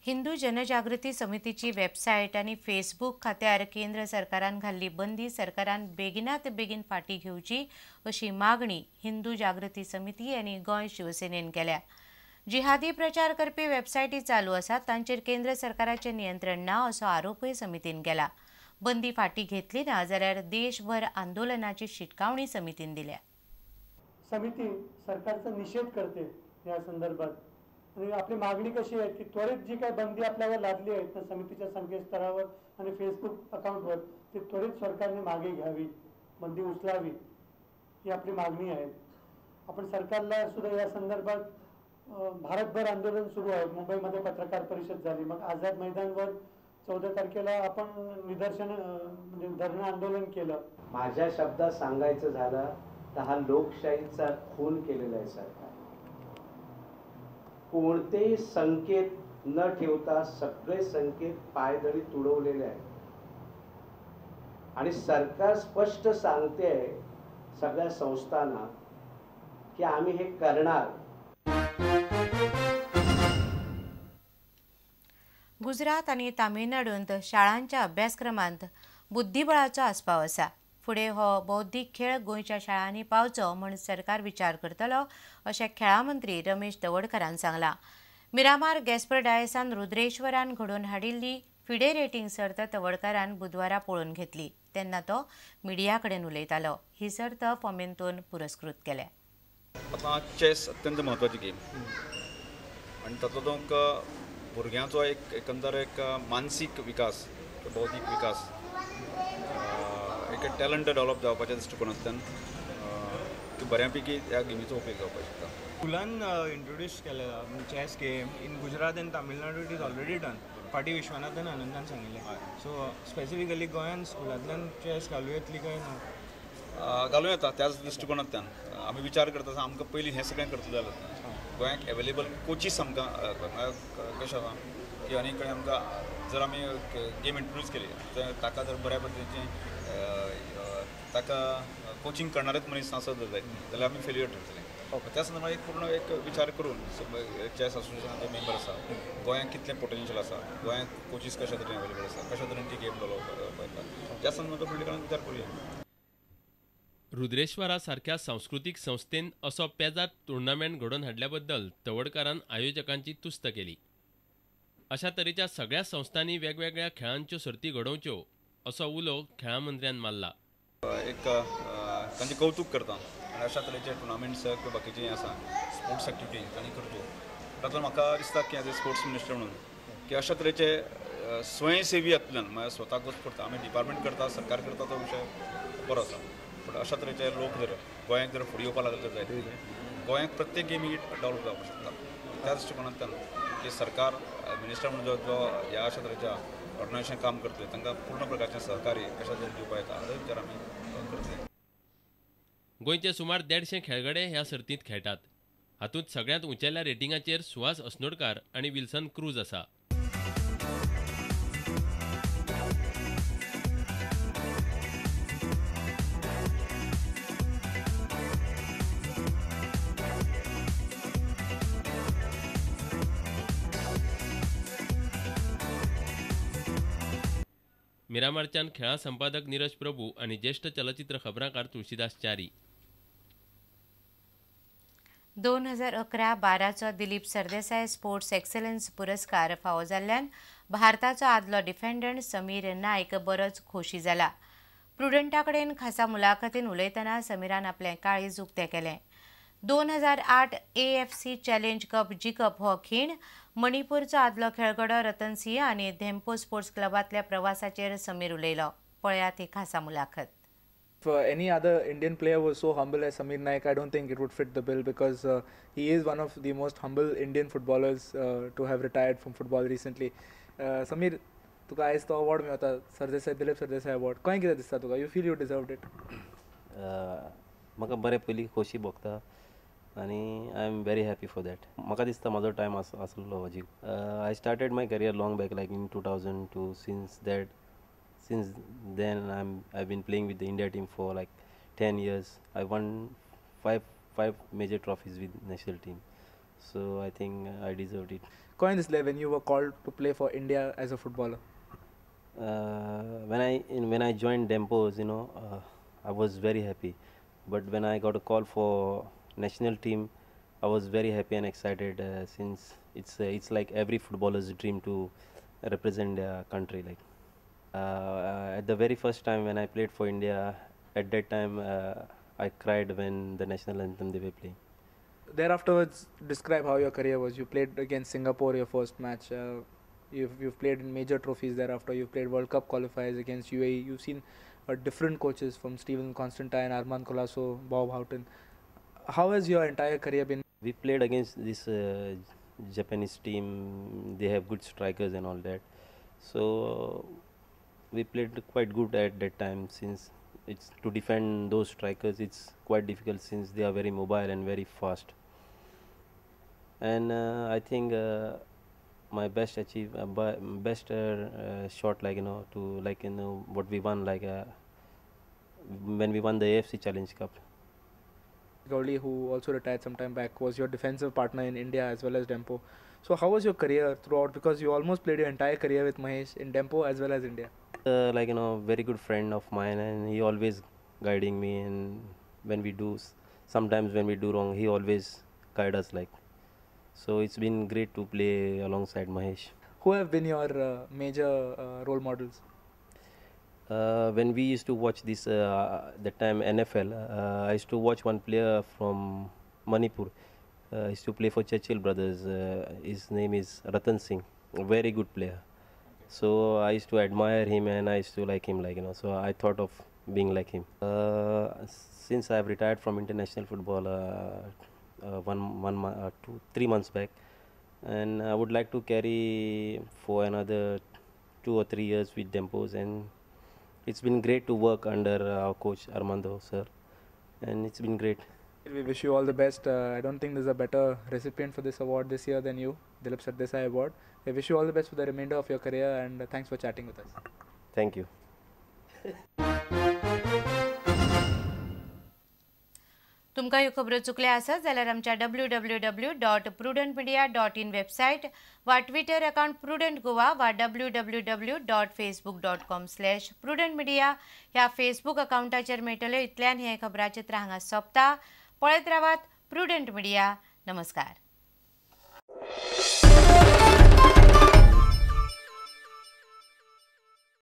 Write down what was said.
हिंदू जनजागृती समितीची वेबसाईट आणि फेसबुक खात्यार केंद्र सरकारान घाल्ली बंदी सरकारान बेगिनात बेगीन फाटी घेवची अशी मागणी हिंदू जागृती समिती आणि गोंय शिवसेनेन केल्या। जिहादी प्रचार करपी वेबसायटी चालू आसात तांचेर केंद्र सरकाराचे नियंत्रण ना असो आरोपय समितीन केला। बंदी फाटी घेतली ना जाल्यार देशभर आंदोलनाची शिटकावणी समितीन दिल्या। समिती सरकारचा निषेध करते या संदर्भात आणि आपली मागणी कशी आहे की त्वरित जी काही बंदी आपल्यावर लादली आहे त्या समितीच्या संकेतस्थळावर आणि फेसबुक अकाउंटवर ती त्वरित सरकारने मागे घ्यावी, बंदी उचलावी ही आपली मागणी आहे। आपण सरकारला सुद्धा या संदर्भात भारतभर आंदोलन सुरू आहे। मुंबईमध्ये पत्रकार परिषद झाली, मग आझाद मैदानवर 14 तारखेला आपण निदर्शन म्हणजे धरणं आंदोलन केलं। माझ्या शब्दात सांगायचं झालं तर हा लोकशाहीचा खून केलेला आहे सरकार। कोणतेही संकेत न ठेवता सगळे संकेत पायदळी तुडवलेले आहेत आणि सरकार स्पष्ट सांगते सगळ्या संस्थांना की आम्ही हे करणार। गुजरात आणि तामिळनाडूंत शाळांच्या अभ्यासक्रमांत बुद्धिबळाचो आस्पाव आसा। फुडें हो बौद्धीक खेळ गोंयच्या शाळांनी पावचो म्हूण सरकार विचार करतलो अशें खेळां मंत्री रमेश तवडकरान सांगलां। मिरामार गॅस्पर्डायसान रुद्रेश्वरान घडोवन हाडिल्ली फिडे रेटींग सर्त तवडकरान बुधवारा पळोवन घेतली तेन्ना तो मिडिया कडेन उलयतालो। ही सर्त फॉमेंतोन पुरस्कृत केल्या। आता चेस अत्यंत महत्वाची गेम आणि तातूंत भुरग्यांचो एकंदर मानसीक विकास, बौद्धीक विकास, एक टॅलंट डेव्हलप जावपाच्या दृश्टिकोनांतल्यान बऱ्यापैकी ह्या गेमीचो उपेग जावपाक शकता। स्कुलान इंट्रोड्यूस केला chess game in Gujarat and Tamil Nadu it is already done. फाटी विश्वनाथन आनंदान सांगिल्लें। सो स्पेसिफिकली गोंयान स्कुलांतल्यान चेस घालूं येतली काय ना? घालूं येता त्याच दृश्टिकोनांतल्यान आमी विचार करता आमकां पयलीं हें सगळें करतलें जाल्यार गोंयांत एवेलेबल कोचीस आमकां कशें आसा की आनी कडेन आमकां जर आमी गेम इंट्रोड्यूस केली तर ताका जर बऱ्या पद्दतीन ताका कोचिंग करणारेच मनीस आसत जाय जाल्यार आमी फेल्युअर ठरतले। त्या संदर्भात पूर्ण विचार करून चेस असोसिएशनाचे मेंबर आसा गोंयांत कितलें पोटेन्शियल आसा, गोंयांत कोचीस कशा तरेन अवेलेबल आसा, कशा तरेन ती गेम डेव्हलप करता त्या संदर्भात फुडल्या काळांत विचार करूया। रुद्रेश्वरा सारख्या सांस्कृतिक संस्थेन असो पेजाद टुर्नामेंट घडोवन हाडल्या बद्दल तवडकरान आयोजकांची तुस्त केली। अशा तरेच्या सगळ्या संस्थांनी वेगवेगळ्या खेळांच्यो सर्ती घडोवच्यो असो उलो खेळां मंत्र्यान मारला। तांचें कौतुक करता आनी अशा तरेचे टुर्नामेंट्स किंवा बाकीचे आसा स्पोर्ट्स एक्टिविटी तांणी करच्यो। तातूंत म्हाका दिसता की एज ए स्पोर्ट्स मिनिस्टर म्हणून की अशा तरेचे स्वयंसेवी हातूंतल्यान म्हळ्यार स्वताकूच करता आमी डिपार्टमेंट करता सरकार करता तो विशय बरो आसा, पण अशा तरेचे लोक जर गोंयांत जर फुडें येवपाक लागले जायत गोंयांत प्रत्येक गेमी डेव्हलप जावपाक शकता। त्या दृश्टिकोनांतल्यान की सरकार मिनिस्टर म्हणून जो ह्या अशा तरेच्या ऑर्गनायझेशन काम करतले तांकां पूर्ण प्रकारचें सहकार्य कशा तरेन दिवपाक येता हाचो विचार आमी करतले। गोंयचे सुमार 150 खेळगडे ह्या सर्तींत खेळटात। हातूंत सगळ्यांत उंचेल्या रेटिंगाचेर सुहास अस्नोडकार आनी विल्सन क्रूज आसा। मिरामारच्यान खेळां संपादक नीरज प्रभू आणि ज्येष्ठ चलचित्र खबराकार तुळशीदास च्यारी। 2011-12 दिलीप सरदेसाय स्पोर्ट्स एक्सलन्स पुरस्कार फावो जाल्ल्यान भारताचो आदलो डिफेंडंट समीर नायक बरोच खोशी जाला। प्रुडंटा कडेन खासा मुलाखतीन उलयतना समीरान आपलें काळीज उक्तें केलें। 2008 AFC चॅलेंज कप जिखप हो खीण मणिपूरचो आदलो खेळगडो रतन सिंह आनी धेम्पो स्पोर्ट्स क्लबांतल्या प्रवासाचेर समीर उलयलो। पळयात ही खासा मुलाखत। If any other Indian player was so humble as Sameer Naik, I don't think it would fit the bill because he is one of the most humble Indian footballers to have retired from football recently. Sameer, तुका आयज तो award मेळटा Sardesai Dilip Sardesai award, कशें कितें दिसता तुका? You feel you deserved it? म्हाका बरें पयलीं खोशी भोगता आनी I am very happy for that. म्हाका दिसता म्हाजो टायम आसलो हाजी। I started my career long back like in 2002. Since then I've been playing with the India team for like 10 years. I won five major trophies with national team. So I think I deserved it. Coin this when you were called to play for India as a footballer. When I joined Dempos, I was very happy. But when I got a call for national team, I was very happy and excited since it's like every footballer's dream to represent their country. Like at the very first time when I played for India, at that time I cried when the national anthem they were playing. Thereafterwards, describe how your career was. You played against Singapore your first match. You've played in major trophies thereafter. You've played World Cup qualifiers against UAE. You've seen different coaches from Stephen Constantine, Armand Colasso, Bob Houghton. How has your entire career been? We played against this Japanese team. They have good strikers and all that. So we played quite good at that time, since it's to defend those strikers it's quite difficult since they are very mobile and very fast. And I think my best shot, like what we won, when we won the AFC Challenge Cup. Gowli, who also retired some time back, was your defensive partner in India as well as Dempo. So how was your career throughout? Because you almost played your entire career with Mahesh in Dempo as well as India. Very good friend of mine, and he always guiding me. And sometimes when we do wrong, he always guide us. So it's been great to play alongside Mahesh. Who have been your major role models? When we used to watch this that time NFL, I used to watch one player from Manipur. He used to play for Churchill Brothers. His name is Ratan Singh, a very good player. So I used to admire him and I used to like him, so I thought of being like him. Since I have retired from international football 3 months back, and I would like to carry for another 2 or 3 years with Dempos, and it's been great to work under our coach Armando sir, and it's been great. We wish you all the best. I don't think there's a better recipient for this award this year than you, Dilip Sardesai Award. We wish you all the best for the remainder of your career, and thanks for chatting with us. Thank you. तुमकां ह्यो खबरो चुकल्या आसत जाल्यार आमच्या www.prudentmedia.in website वा Twitter account prudent Goa वा www.facebook.com/prudentmedia ह्या फेसबुक अकाउंटाचेर मेळटल्यो. इतल्यान हे खबराचित्र हांगा सोंपता. पळयत रावात प्रुडंट मिडिया. नमस्कार.